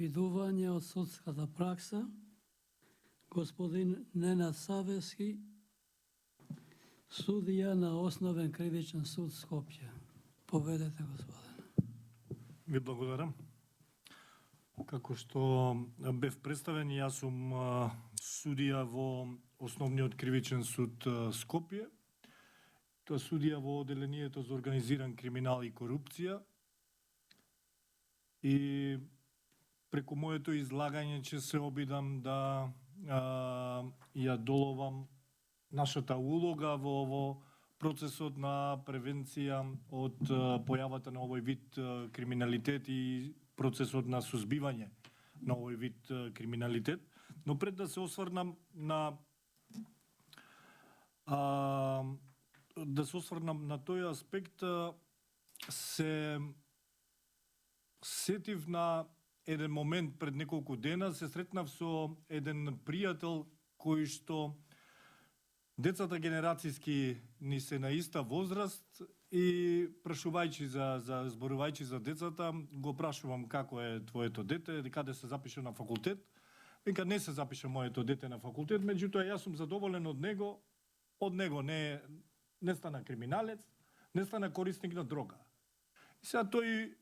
видување од судската пракса, господин Ненад Савески, судија на Основен кривичен суд Скопје. Поведете, господине. Ви благодарам. Како што бев представен, јас сум судија во Основниот кривичен суд Скопје. Тоа судија во Оделението за организиран криминал и корупција. И преку моето излагање ќе се обидам да ја доловам нашата улога во ово процесот на превенција од појавата на овој вид криминалитет и процесот на сузбивање на овој вид криминалитет. Но пред да се осврнам на тој аспект, се сетив на еден момент пред неколку дена, се сретнав со еден пријател кој што децата генерацијски ни се на иста возраст и прашувајќи зборувајќи за децата, го прашувам како е твоето дете, каде се запиша на факултет. Вика, не се запиша моето дете на факултет, меѓутоа јас сум задоволен од него не стана криминалец, не стана корисник на дрога. И сега тој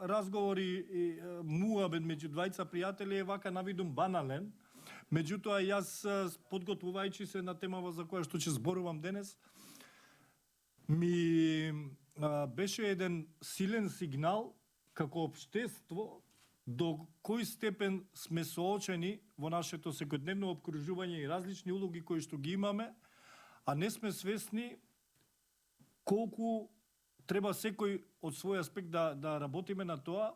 разговор и муабет меѓу двајца пријатели е вака навидум банален, меѓутоа јас подготвувајќи се на темава за која што ќе зборувам денес, ми беше еден силен сигнал како општество до кој степен сме соочени во нашето секојдневно обкружување и различни улоги кои што ги имаме, а не сме свесни колку треба секој од свој аспект да работиме на тоа,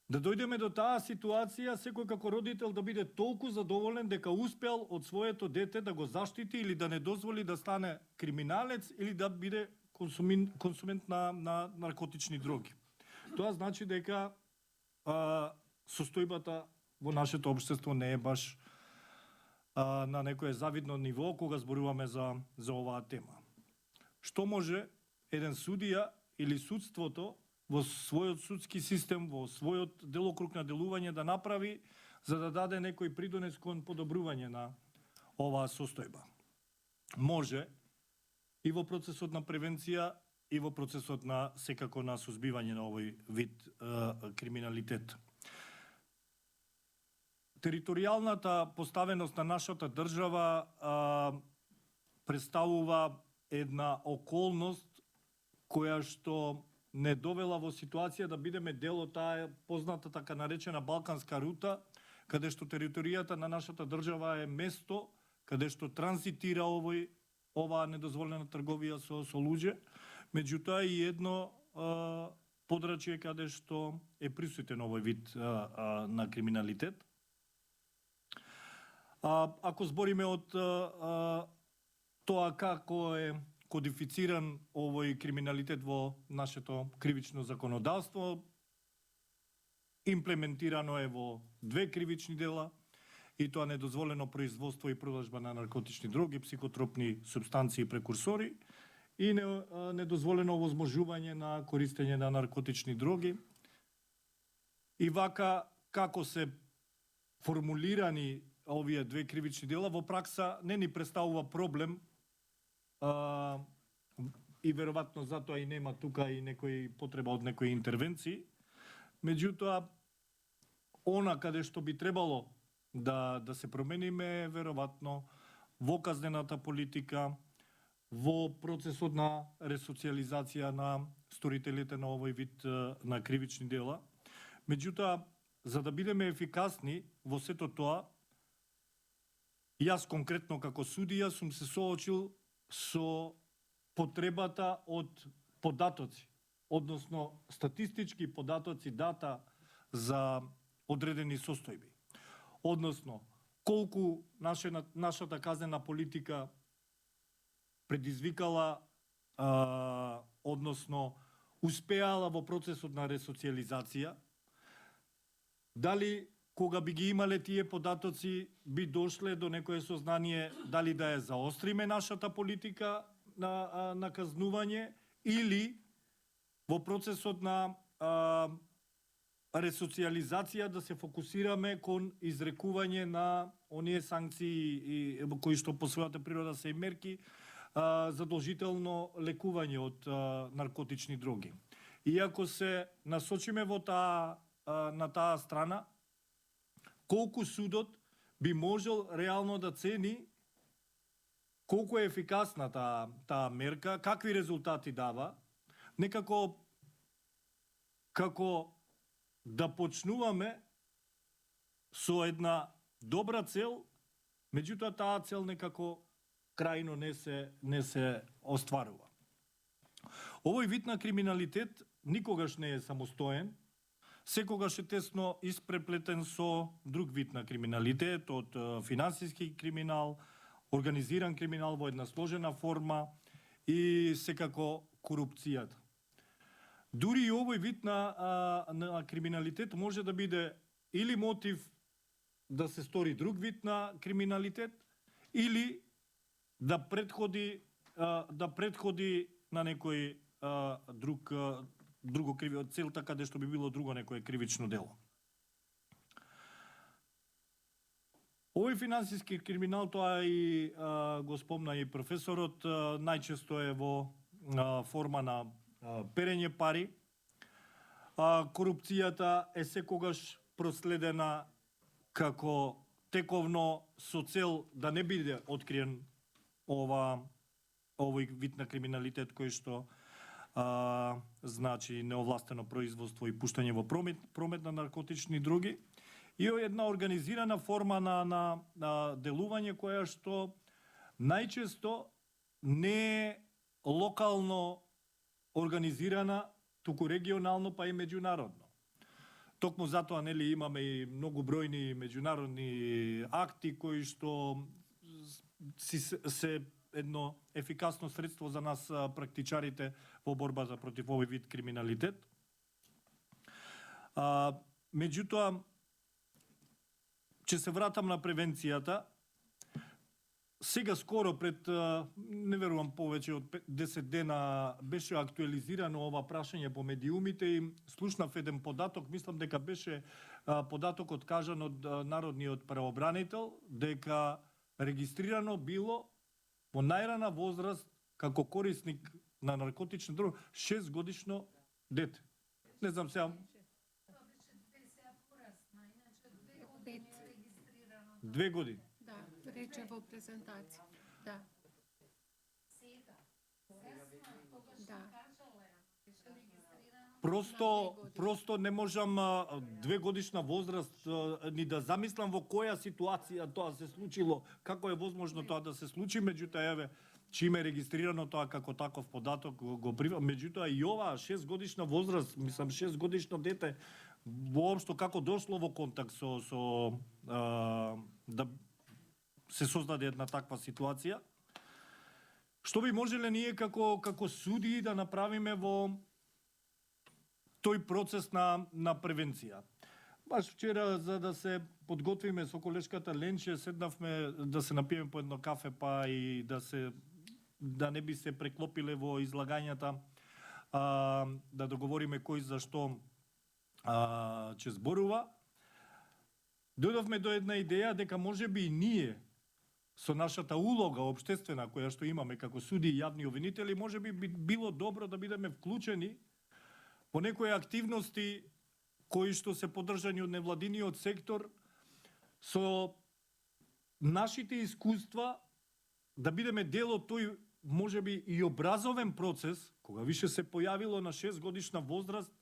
да дојдеме до таа ситуација, секој како родител да биде толку задоволен дека успеал од своето дете да го заштити или да не дозволи да стане криминалец или да биде консумент на наркотични дроги. Тоа значи дека состојбата во нашето општество не е баш на некое завидно ниво кога зборуваме за оваа тема. Што може еден судија или судството во својот судски систем, во својот делокруг на делување да направи за да даде некој придонес кон подобрување на оваа состојба? Може и во процесот на превенција и во процесот на секако на сузбивање на овој вид криминалитет. Територијалната поставеност на нашата држава представува една околност која што не довела во ситуација да бидеме дел од таа позната така наречена Балканска рута, каде што територијата на нашата држава е место каде што транзитира оваа недозволена трговија со луѓе, меѓутоа и едно подрачје каде што е присутен овој вид на криминалитет. Ако збориме од тоа како е кодифициран овој криминалитет во нашето кривично законодавство, имплементирано е во 2 кривични дела, и тоа недозволено производство и продажба на наркотични дроги, психотропни супстанции и прекурсори, и недозволено овозможување на користење на наркотични дроги. И вака, како се формулирани овие 2 кривични дела, во пракса не ни представува проблем, и веројатно затоа и нема тука и некој потреба од некои интервенции. Меѓутоа, она каде што би требало да се промениме, веројатно во казнената политика, во процесот на ресоциализација на сторителите на овој вид на кривични дела. Меѓутоа, за да бидеме ефикасни во сето тоа, јас конкретно како судија сум се соочил со потребата од податоци, односно статистички податоци дата за одредени состојби. Односно, колку нашата казнена политика предизвикала, односно, успеала во процесот на ресоциализација, дали кога би ги имале тие податоци, би дошле до некое сознание дали да ја заостриме нашата политика на казнување или во процесот на ресоциализација да се фокусираме кон изрекување на оние санкции кои што по својата природа се и мерки, задолжително лекување од наркотични дроги. Иако се насочиме на таа страна, колку судот би можел реално да цени колку е ефикасна таа мерка, какви резултати дава, некако како да почнуваме со една добра цел, меѓутоа таа цел некако крајно не се остварува. Овој вид на криминалитет никогаш не е самостоен, секогаш е тесно испреплетен со друг вид на криминалитет, од финансиски криминал, организиран криминал во една сложена форма и секако корупцијата. Дури и овој вид на криминалитет може да биде или мотив да се стори друг вид на криминалитет, или да претходи на некој друго криво целта каде што би било друго некое кривично дело. Овој финансиски криминал, тоа и го спомна и професорот, најчесто е во форма на перење пари. Корупцијата е секогаш проследена како тековно со цел да не биде откриен овој вид на криминалитет кој што значи неовластено производство и пуштање во промет на наркотични дроги, и една организирана форма на делување која што најчесто не е локално организирана, туку регионално па и меѓународно. Токму затоа нели имаме и многу бројни меѓународни акти кои што се едно ефикасно средство за нас практичарите во борбата против овој вид криминалитет. Меѓутоа, ќе се вратам на превенцијата. Сега скоро пред, не верувам повеќе од 10 дена, беше актуализирано ова прашање по медиумите и слушнав еден податок, мислам дека беше податокот кажан од народниот правобранител, дека регистрирано било во најрана возраст како корисник на наркотични дроги 6 годишно дете. Не знам сега. 2 години. Да, рече во презентација. Да. Да. Просто не можам 2 годишна возраст ни да замислам во која ситуација тоа се случило, како е возможно тоа да се случи, меѓутоа еве чиме е регистрирано тоа како таков податок го прива, меѓутоа и ова 6 годишна возраст, мислам 6 годишно дете воопшто како дошло во контакт со да се создаде една таква ситуација. Што би можеле ние како суди да направиме во тој процес на превенција? Баш вчера, за да се подготвиме со колешката Ленче, седнавме да се напиеме по едно кафе, па и да не би се преклопиле во излагањата, да договориме кој за што ќе зборува. Дојдовме до една идеја дека можеби и ние со нашата улога општествена која што имаме како суди и јавни обвинители, можеби би било добро да бидеме вклучени по некои активности кои што се поддржани од невладиниот сектор, со нашите искуства да бидеме дел од тој можеби и образовен процес, кога више се појавило на 6 годишна возраст,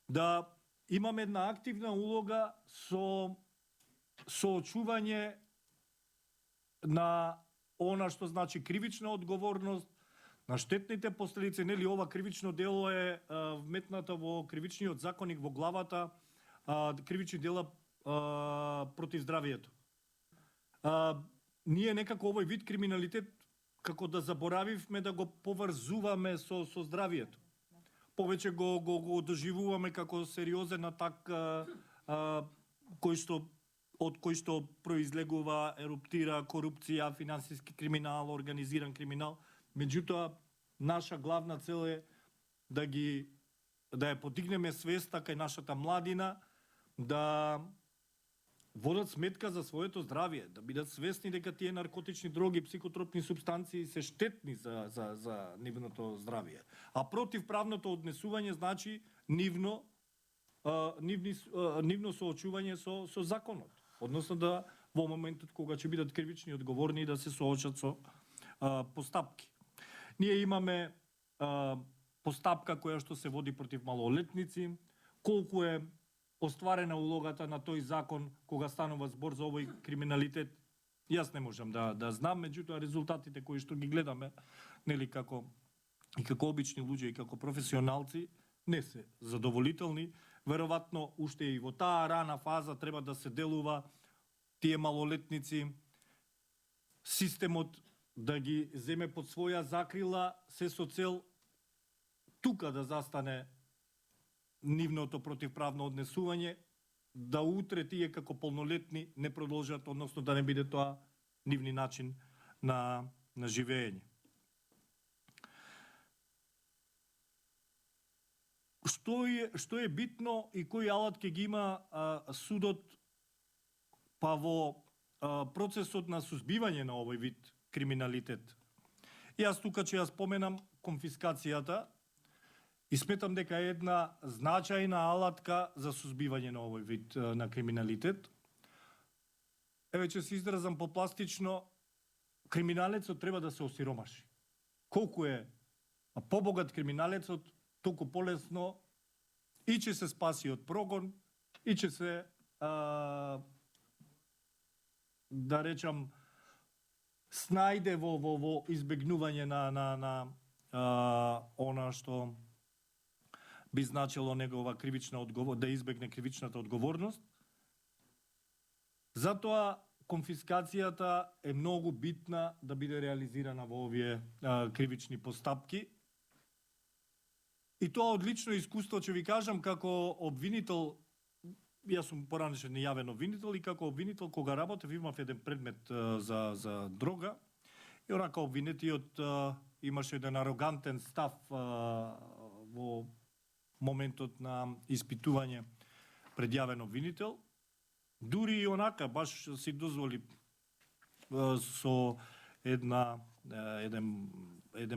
да имаме една активна улога со соочување на она што значи кривична одговорност, на штетните последици. Нели ова кривично дело е вметната во кривичниот законник во главата кривични дела против здравието. Ние некако овој вид криминалитет како да заборавивме да го поврзуваме со здравието. Повеќе го доживуваме како сериозен атак од кој што произлегува, еруптира корупција, финансиски криминал, организиран криминал. Меѓутоа, наша главна цел е да ги да ја подигнеме свеста кај нашата младина, да водат сметка за своето здравје, да бидат свесни дека тие наркотични дроги, психотропни субстанции се штетни за нивното здравје. А противправното однесување значи нивно соочување со законот. Односно да во моментот кога ќе бидат кривични и одговорни да се соочат со постапки. Ние имаме постапка која што се води против малолетници, колку е остварена улогата на тој закон кога станува збор за овој криминалитет, јас не можам да знам, меѓутоа резултатите кои што ги гледаме, нели како обични луѓе и како професионалци, не се задоволителни. Веројатно уште и во таа рана фаза треба да се делува тие малолетници, системот да ги земе под своја закрила, се со цел тука да застане нивното противправно однесување, да утре тие како полнолетни не продолжат, односно да не биде тоа нивни начин на живење. Што е битно и кои алатки ги има судот па во процесот на сузбивање на овој вид криминалитет? Јас тука ќе ја споменам конфискацијата и сметам дека е една значајна алатка за сузбивање на овој вид на криминалитет. Еве ќе се изразам попластично, криминалецот треба да се осиромаши. Колку е побогат криминалецот, толку полесно и ќе се спаси од прогон, и ќе се, да речам, снајде во избегнување на она што би значило негова кривична одговорност, да избегне кривичната одговорност. Затоа конфискацијата е многу битна да биде реализирана во овие кривични постапки. И тоа одлично искуство ќе ви кажам како обвинител. Јас сум поранешен јавен обвинител и како обвинител кога работев имав еден предмет за дрога и онака обвинетиот имаше еден арогантен став во моментот на испитување пред јавен обвинител. Дури и онака баш си дозволи со еден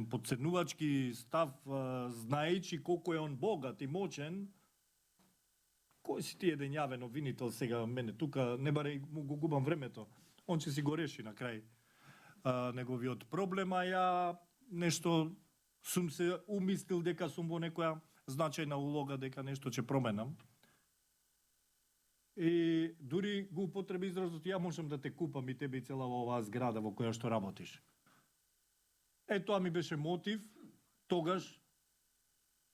подценувачки став, знаејќи колку е он богат и моćен. Кој си ти еден јавен обвинител сега мене тука, не баре му го губам времето. Он ќе си го реши на крај неговиот проблем, а ја нешто сум се умислил дека сум во некоја значајна улога, дека нешто ќе променам. И дури го употреби изразот, ја можам да те купам и тебе и цела оваа зграда во која што работиш. Тоа ми беше мотив тогаш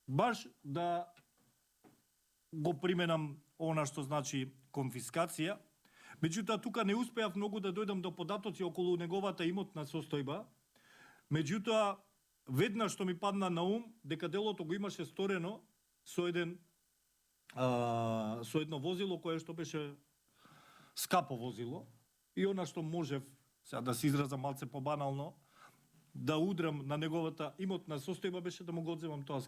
баш да го применам она што значи конфискација. Меѓутоа тука не успеав многу да дојдам до податоци околу неговата имотна состојба. Меѓутоа веднаш што ми падна на ум дека делото го имаше сторено со едно возило кое што беше скапо возило и она што можев, сега да се изразам малце побанално, да удрам на неговата имотна состојба беше да му го одземам тоа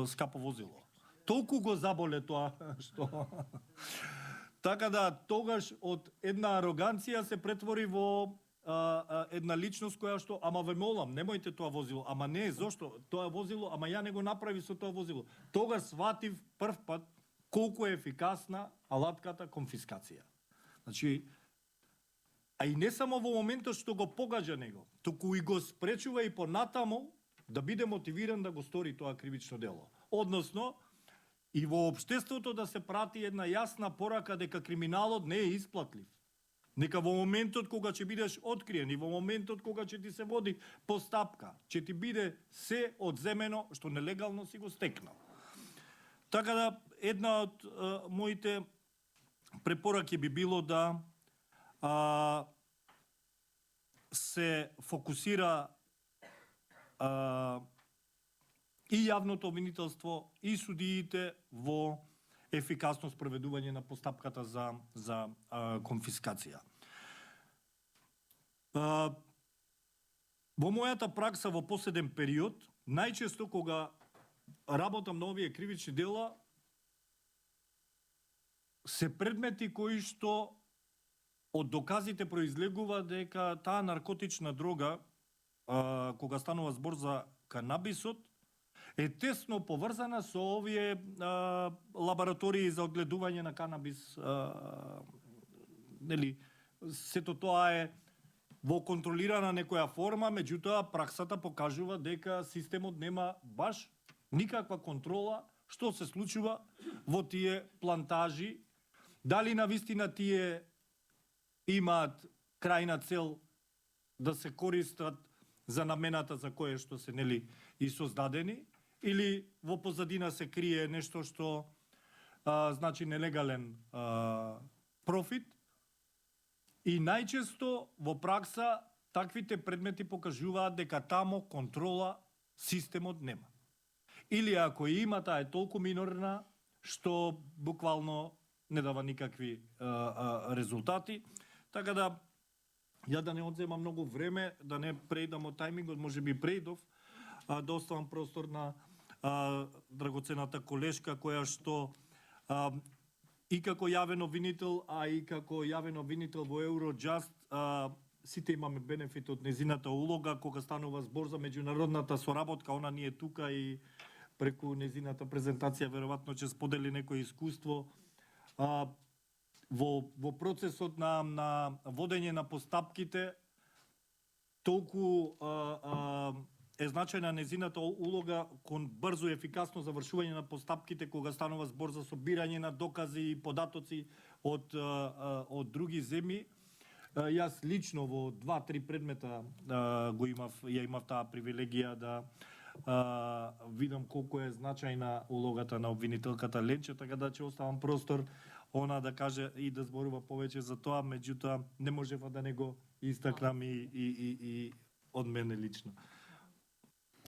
скапо возило. Толку го заболе тоа што така да тогаш од една ароганција се претвори во една личност која што, ама ве молам, немојте тоа возило, ама не, зошто? Тоа возило, ама ја не го направи со тоа возило. Тогаш сватив прв пат колку е ефикасна алатката конфискација. Значи, а и не само во моментот што го погаѓа него, туку и го спречува и понатаму да биде мотивиран да го стори тоа кривично дело. Односно, и во општеството да се прати една јасна порака дека криминалот не е исплатлив. Нека во моментот кога ќе бидеш откриен и во моментот кога ќе ти се води постапка, ќе ти биде се одземено што нелегално си го стекнал. Така да, една од моите препораки би било да се фокусира и јавното обвинителство и судиите во ефикасно спроведување на постапката за конфискација. Во мојата пракса во последен период, најчесто кога работам на овие кривични дела се предмети кои што од доказите произлегува дека таа наркотична дрога, кога станува збор за канабисот, е тесно поврзана со овие лаборатории за одгледување на канабис. Нели, сето тоа е во контролирана некоја форма, меѓутоа праксата покажува дека системот нема баш никаква контрола што се случува во тие плантажи, дали навистина тие имаат крајна цел да се користат за намената за кое што се нели и создадени, или во позадина се крие нешто што значи нелегален профит. И најчесто во пракса таквите предмети покажуваат дека тамо контрола системот нема. Или ако има, таа е толку минорна што буквално не дава никакви резултати. Така да, ја да не одземам многу време, да не преидам од тајмингот, може би преидов, да оставам простор на драгоцената колешка која што и како јавен обвинител, а и како јавен обвинител во Евроджаст, сите имаме бенефит од незината улога кога станува збор за меѓународната соработка. Она ни е тука и преку незината презентација веројатно ќе сподели некој искуство. Во процесот на водење на постапките, толку е значајна незината улога кон брзо и ефикасно завршување на постапките кога станува збор за собирање на докази и податоци од други земји. Јас лично во 2-3 предмета ја имав таа привилегија да видам колку е значајна улогата на обвинителката Ленче, така да ќе оставам простор она да каже и да зборува повеќе за тоа, меѓутоа не можева да не го истакнам и од мене лично.